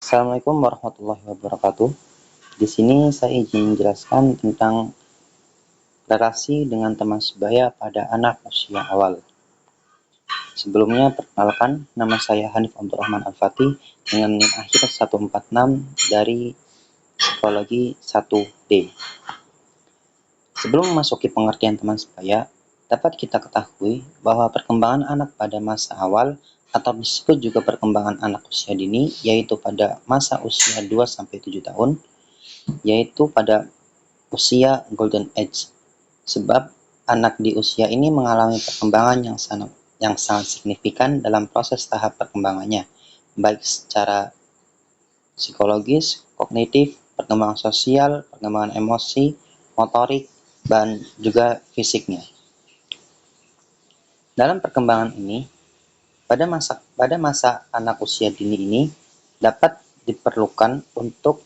Assalamualaikum warahmatullahi wabarakatuh. Di sini saya izin menjelaskan tentang relasi dengan teman sebaya pada anak usia awal. Sebelumnya, perkenalkan, nama saya Hanif Abdurrahman Al-Fatih dengan NIM akhir 146 dari Psikologi 1D. Sebelum memasuki pengertian teman sebaya, dapat kita ketahui bahwa perkembangan anak pada masa awal atau disebut juga perkembangan anak usia dini, yaitu pada masa usia 2-7 tahun, yaitu pada usia golden age. Sebab anak di usia ini mengalami perkembangan yang sangat signifikan dalam proses tahap perkembangannya, baik secara psikologis, kognitif, perkembangan sosial, perkembangan emosi, motorik, dan juga fisiknya. Dalam perkembangan ini, pada masa anak usia dini ini dapat diperlukan untuk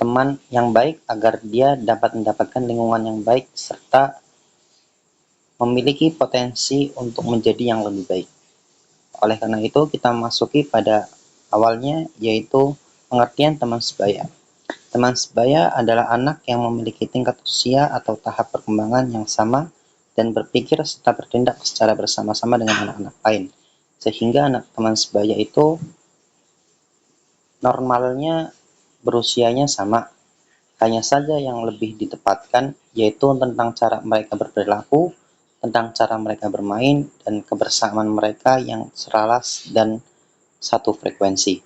teman yang baik agar dia dapat mendapatkan lingkungan yang baik serta memiliki potensi untuk menjadi yang lebih baik. Oleh karena itu, kita memasuki pada awalnya, yaitu pengertian teman sebaya. Teman sebaya adalah anak yang memiliki tingkat usia atau tahap perkembangan yang sama dan berpikir serta bertindak secara bersama-sama dengan anak-anak lain. Sehingga anak teman sebaya itu normalnya berusianya sama. Hanya saja yang lebih ditepatkan yaitu tentang cara mereka berperilaku, tentang cara mereka bermain, dan kebersamaan mereka yang selaras dan satu frekuensi.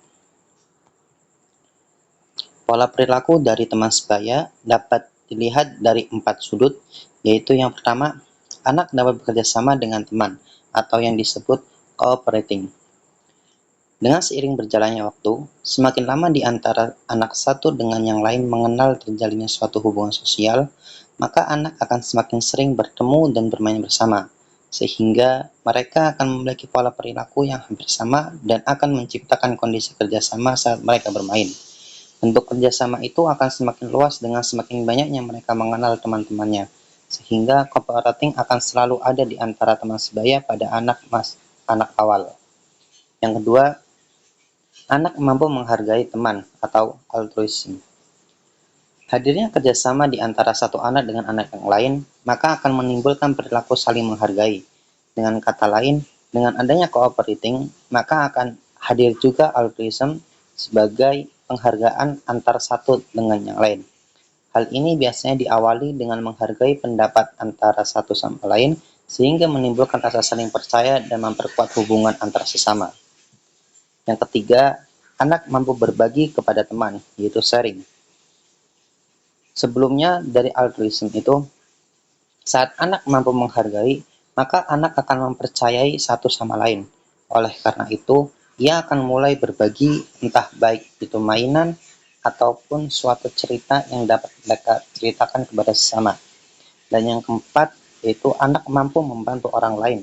Pola perilaku dari teman sebaya dapat dilihat dari 4 sudut, yaitu yang pertama, anak dapat bekerja sama dengan teman, atau yang disebut cooperating. Dengan seiring berjalannya waktu, semakin lama di antara anak satu dengan yang lain mengenal terjalinnya suatu hubungan sosial, maka anak akan semakin sering bertemu dan bermain bersama, sehingga mereka akan memiliki pola perilaku yang hampir sama dan akan menciptakan kondisi kerjasama saat mereka bermain. Bentuk kerjasama itu akan semakin luas dengan semakin banyaknya mereka mengenal teman-temannya, sehingga cooperating akan selalu ada di antara teman sebaya pada anak awal. Yang kedua, anak mampu menghargai teman atau altruism. Hadirnya kerjasama di antara satu anak dengan anak yang lain, maka akan menimbulkan perilaku saling menghargai. Dengan kata lain, dengan adanya cooperating, maka akan hadir juga altruism sebagai penghargaan antar satu dengan yang lain. Hal ini biasanya diawali dengan menghargai pendapat antara satu sama lain, sehingga menimbulkan rasa saling percaya dan memperkuat hubungan antar sesama. Yang ketiga, anak mampu berbagi kepada teman, yaitu sharing. Sebelumnya dari altruism itu, saat anak mampu menghargai, maka anak akan mempercayai satu sama lain. Oleh karena itu, ia akan mulai berbagi entah baik itu mainan ataupun suatu cerita yang dapat mereka ceritakan kepada sesama. Dan yang keempat, yaitu anak mampu membantu orang lain,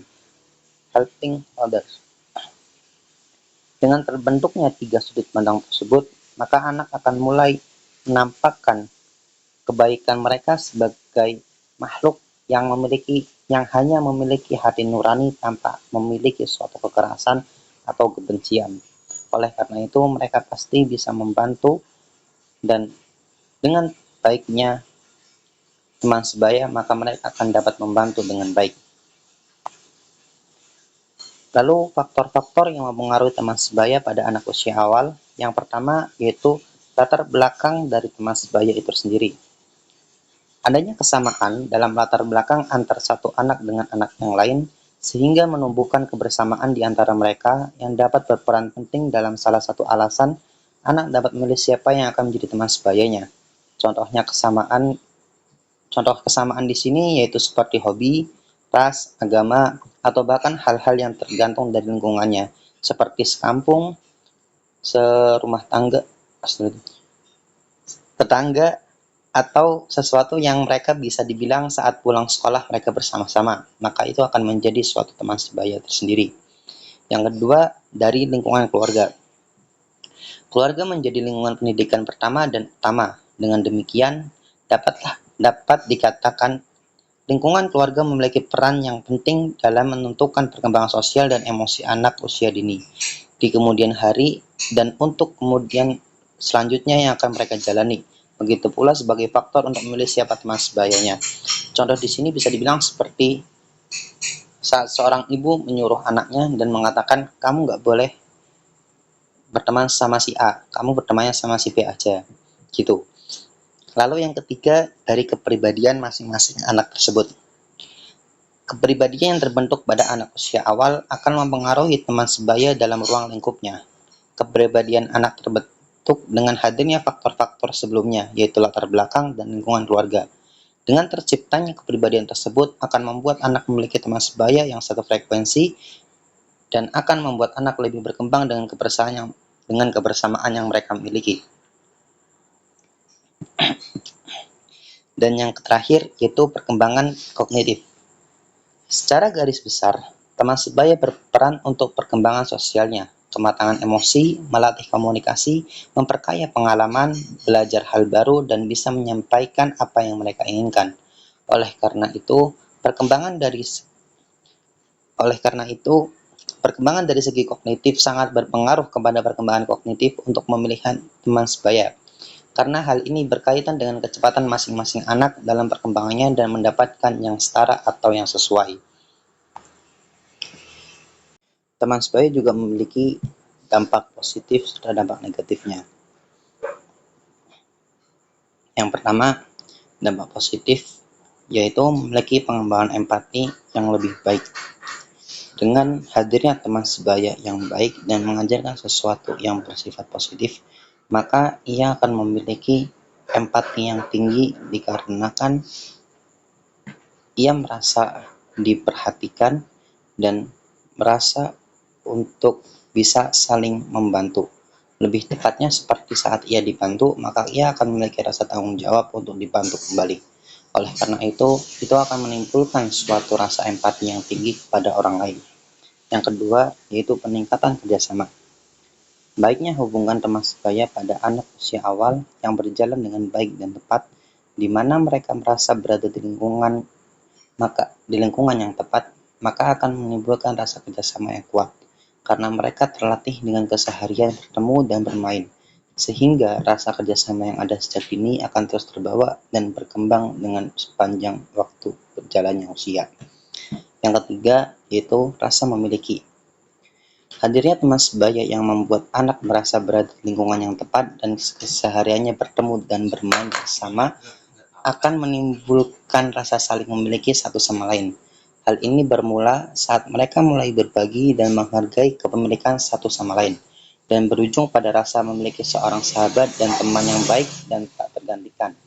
helping others. Dengan terbentuknya 3 sudut pandang tersebut, maka anak akan mulai menampakkan kebaikan mereka sebagai makhluk yang hanya memiliki hati nurani tanpa memiliki suatu kekerasan atau kebencian. Oleh karena itu, mereka pasti bisa membantu dan dengan baiknya teman sebaya, maka mereka akan dapat membantu dengan baik. Lalu faktor-faktor yang mempengaruhi teman sebaya pada anak usia awal, yang pertama yaitu latar belakang dari teman sebaya itu sendiri. Adanya kesamaan dalam latar belakang antar satu anak dengan anak yang lain, sehingga menumbuhkan kebersamaan di antara mereka yang dapat berperan penting dalam salah satu alasan anak dapat memilih siapa yang akan menjadi teman sebayanya. Contoh kesamaan di sini yaitu seperti hobi, ras, agama, atau bahkan hal-hal yang tergantung dari lingkungannya, seperti sekampung, serumah tangga, tetangga, atau sesuatu yang mereka bisa dibilang saat pulang sekolah mereka bersama-sama, maka itu akan menjadi suatu teman sebaya tersendiri. Yang kedua, dari lingkungan keluarga. Keluarga menjadi lingkungan pendidikan pertama dan utama. Dengan demikian, dapat dikatakan lingkungan keluarga memiliki peran yang penting dalam menentukan perkembangan sosial dan emosi anak usia dini. di kemudian hari dan untuk kemudian selanjutnya yang akan mereka jalani. Begitu pula sebagai faktor untuk memilih siapa teman sebayanya. Contoh di sini bisa dibilang seperti saat seorang ibu menyuruh anaknya dan mengatakan, kamu nggak boleh berteman sama si A, kamu bertemannya sama si B aja, gitu. Lalu yang ketiga, dari kepribadian masing-masing anak tersebut. Kepribadian yang terbentuk pada anak usia awal akan mempengaruhi teman sebaya dalam ruang lingkupnya. Kepribadian anak terbentuk dengan hadirnya faktor-faktor sebelumnya, yaitu latar belakang dan lingkungan keluarga. Dengan terciptanya kepribadian tersebut akan membuat anak memiliki teman sebaya yang satu frekuensi dan akan membuat anak lebih berkembang dengan kebersamaan yang mereka miliki. Dan yang terakhir yaitu perkembangan kognitif. Secara garis besar, teman sebaya berperan untuk perkembangan sosialnya, kematangan emosi, melatih komunikasi, memperkaya pengalaman, belajar hal baru, dan bisa menyampaikan apa yang mereka inginkan. Oleh karena itu, perkembangan dari segi kognitif sangat berpengaruh kepada perkembangan kognitif untuk memilih teman sebaya. Karena hal ini berkaitan dengan kecepatan masing-masing anak dalam perkembangannya dan mendapatkan yang setara atau yang sesuai. Teman sebaya juga memiliki dampak positif serta dampak negatifnya. Yang pertama, dampak positif yaitu memiliki pengembangan empati yang lebih baik. Dengan hadirnya teman sebaya yang baik dan mengajarkan sesuatu yang bersifat positif, maka ia akan memiliki empati yang tinggi dikarenakan ia merasa diperhatikan dan merasa untuk bisa saling membantu. Lebih tepatnya seperti saat ia dibantu, maka ia akan memiliki rasa tanggung jawab untuk dibantu kembali. Oleh karena itu akan menimbulkan suatu rasa empati yang tinggi kepada orang lain. Yang kedua, yaitu peningkatan kerjasama. Baiknya hubungan teman sebaya pada anak usia awal yang berjalan dengan baik dan tepat, di mana mereka merasa berada di lingkungan yang tepat, maka akan menimbulkan rasa kerjasama yang kuat, karena mereka terlatih dengan keseharian bertemu dan bermain, sehingga rasa kerjasama yang ada sejak dini akan terus terbawa dan berkembang dengan sepanjang waktu berjalannya usia. Yang ketiga, yaitu rasa memiliki. Hadirnya teman sebaya yang membuat anak merasa berada di lingkungan yang tepat dan kesehariannya bertemu dan bermain bersama akan menimbulkan rasa saling memiliki satu sama lain. Hal ini bermula saat mereka mulai berbagi dan menghargai kepemilikan satu sama lain, dan berujung pada rasa memiliki seorang sahabat dan teman yang baik dan tak tergantikan.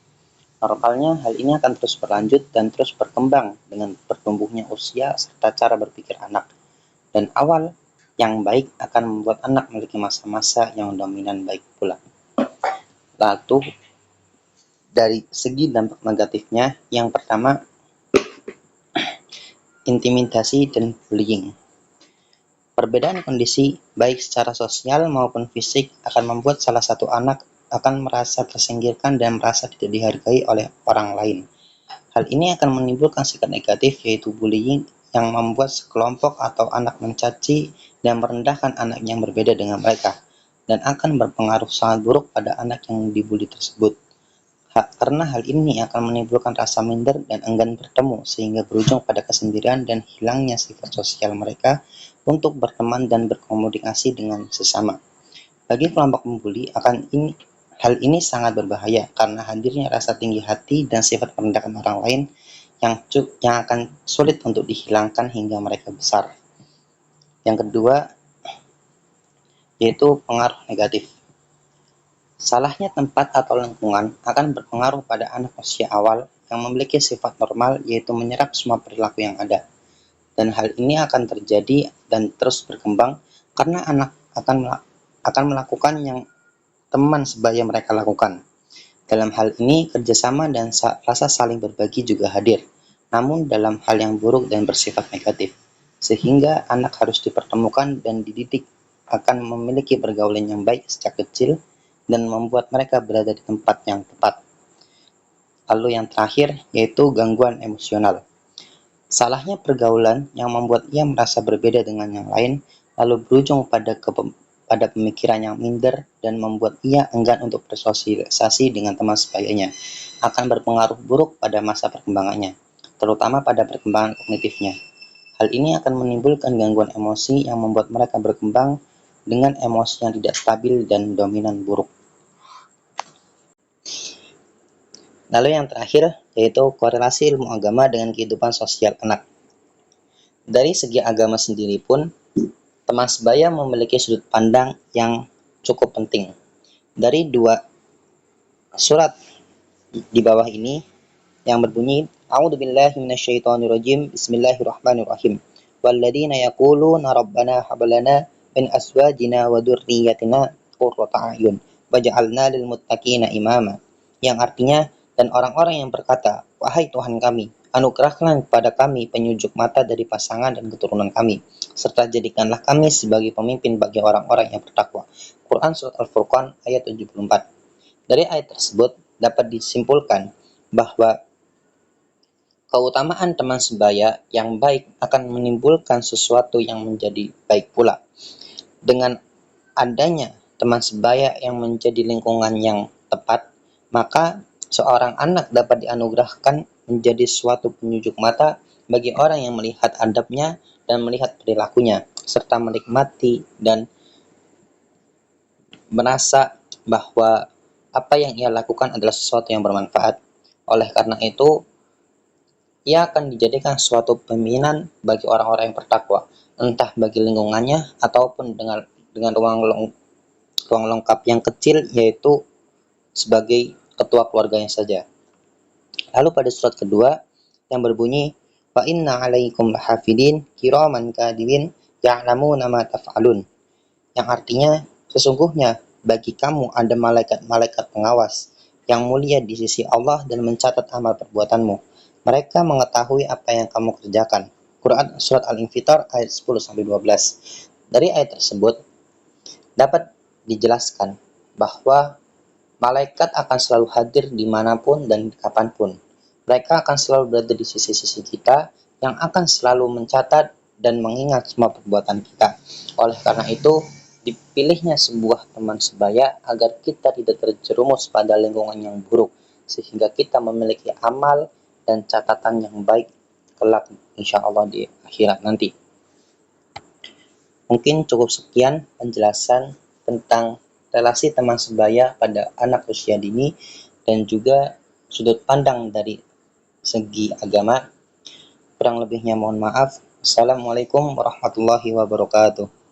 Normalnya, hal ini akan terus berlanjut dan terus berkembang dengan bertumbuhnya usia serta cara berpikir anak. Dan awal yang baik akan membuat anak memiliki masa-masa yang dominan baik pula. Lalu, dari segi dampak negatifnya, yang pertama, intimidasi dan bullying. Perbedaan kondisi, baik secara sosial maupun fisik, akan membuat salah satu anak akan merasa tersingkirkan dan merasa tidak dihargai oleh orang lain. Hal ini akan menimbulkan sikap negatif, yaitu bullying, yang membuat sekelompok atau anak mencaci dan merendahkan anak yang berbeda dengan mereka, dan akan berpengaruh sangat buruk pada anak yang dibully tersebut. Karena hal ini akan menimbulkan rasa minder dan enggan bertemu, sehingga berujung pada kesendirian dan hilangnya sifat sosial mereka untuk berteman dan berkomunikasi dengan sesama. Bagi kelompok membuli, hal ini sangat berbahaya karena hadirnya rasa tinggi hati dan sifat merendahkan orang lain yang akan sulit untuk dihilangkan hingga mereka besar. Yang kedua, yaitu pengaruh negatif. Salahnya tempat atau lingkungan akan berpengaruh pada anak usia awal yang memiliki sifat normal, yaitu menyerap semua perilaku yang ada. Dan hal ini akan terjadi dan terus berkembang karena anak akan melakukan yang teman sebaya mereka lakukan. Dalam hal ini, kerjasama dan rasa saling berbagi juga hadir, namun dalam hal yang buruk dan bersifat negatif, sehingga anak harus dipertemukan dan dididik akan memiliki pergaulan yang baik sejak kecil dan membuat mereka berada di tempat yang tepat. Lalu yang terakhir, yaitu gangguan emosional. Salahnya pergaulan yang membuat ia merasa berbeda dengan yang lain, lalu berujung pada pada pemikiran yang minder dan membuat ia enggan untuk bersosialisasi dengan teman sebayanya, akan berpengaruh buruk pada masa perkembangannya, terutama pada perkembangan kognitifnya. Hal ini akan menimbulkan gangguan emosi yang membuat mereka berkembang dengan emosi yang tidak stabil dan dominan buruk. Lalu yang terakhir, yaitu korelasi ilmu agama dengan kehidupan sosial anak. Dari segi agama sendiri pun, teman sebaya memiliki sudut pandang yang cukup penting. Dari dua surat di bawah ini yang berbunyi, A'udzubillahi minasyaitonirrajim, Bismillahirrahmanirrahim. Walladzina yaquluna rabbana hab lana min azwajina wa dzurriyyatina qurrata a'yun waj'alna lil muttaqina imama. Yang artinya, dan orang-orang yang berkata, wahai Tuhan kami, anugerahkanlah kepada kami penyujuk mata dari pasangan dan keturunan kami, serta jadikanlah kami sebagai pemimpin bagi orang-orang yang bertakwa. Quran Surat Al-Furqan ayat 74. Dari ayat tersebut dapat disimpulkan bahwa keutamaan teman sebaya yang baik akan menimbulkan sesuatu yang menjadi baik pula. Dengan adanya teman sebaya yang menjadi lingkungan yang tepat, maka seorang anak dapat dianugerahkan menjadi suatu penyujuk mata bagi orang yang melihat adabnya dan melihat perilakunya, serta menikmati dan merasa bahwa apa yang ia lakukan adalah sesuatu yang bermanfaat. Oleh karena itu, ia akan dijadikan suatu pembinaan bagi orang-orang yang bertakwa, entah bagi lingkungannya ataupun dengan ruang lengkap yang kecil, yaitu sebagai ketua keluarganya saja. Lalu pada surat kedua yang berbunyi, wa inna alaikum lahafidin kiraman kadibin ya'lamuna ma taf'alun, yang artinya sesungguhnya bagi kamu ada malaikat-malaikat pengawas yang mulia di sisi Allah dan mencatat amal perbuatanmu. Mereka mengetahui apa yang kamu kerjakan. Quran Surat Al-Infitar ayat 10-12. Dari ayat tersebut dapat dijelaskan bahwa malaikat akan selalu hadir dimanapun dan kapanpun. Mereka akan selalu berada di sisi-sisi kita yang akan selalu mencatat dan mengingat semua perbuatan kita. Oleh karena itu, dipilihnya sebuah teman sebaya agar kita tidak terjerumus pada lingkungan yang buruk, sehingga kita memiliki amal dan catatan yang baik kelak insya Allah di akhirat nanti. Mungkin cukup sekian penjelasan tentang relasi teman sebaya pada anak usia dini dan juga sudut pandang dari segi agama. Kurang lebihnya mohon maaf. Assalamualaikum warahmatullahi wabarakatuh.